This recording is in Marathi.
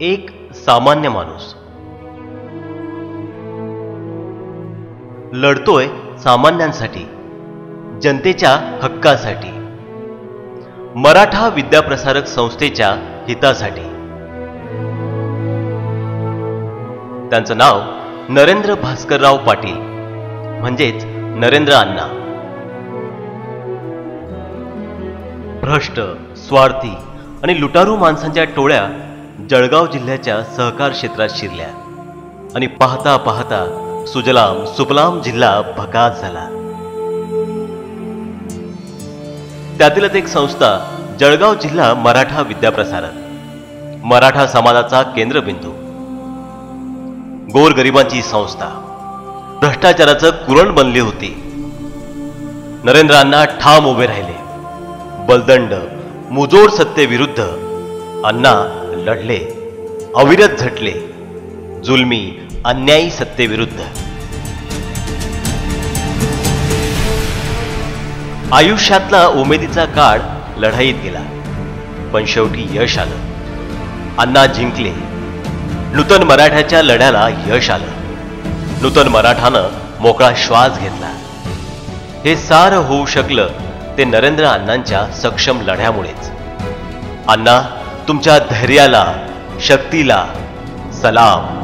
एक सामान्य माणूस लढतोय सामान्यांसाठी, जनतेच्या हक्कासाठी, मराठा विद्याप्रसारक संस्थेच्या हितासाठी. त्यांचं नाव नरेंद्र भास्करराव पाटील म्हणजेच नरेंद्र अण्णा. भ्रष्ट, स्वार्थी आणि लुटारू माणसांच्या टोळ्या जळगाव जिल्ह्याच्या सहकार क्षेत्रात शिरल्या आणि पाहता पाहता सुजलाम सुफलाम जिल्हा भकास झाला. त्यातीलच एक संस्था जळगाव जिल्हा मराठा विद्याप्रसारक, मराठा समाजाचा केंद्रबिंदू, गोरगरिबांची संस्था, भ्रष्टाचाराचं कुरण बनली होती. नरेंद्र अण्णा ठाम उभे राहिले. बलदंड मुजोड सत्तेविरुद्ध अण्णा लढले, अविरत झटले, जुलमी अन्यायी सत्तेविरुद्ध. आयुष्यातला उमेदीचा काळ लढाईत गेला, पण शेवटी यश आलं. अण्णा जिंकले. नूतन मराठ्याच्या लढ्याला यश आलं. नूतन मराठानं मोकळा श्वास घेतला. हे सारं होऊ शकलं ते नरेंद्र अण्णांच्या सक्षम लढ्यामुळेच. अण्णा, तुमच्या धैर्याला, शक्तीला सलाम.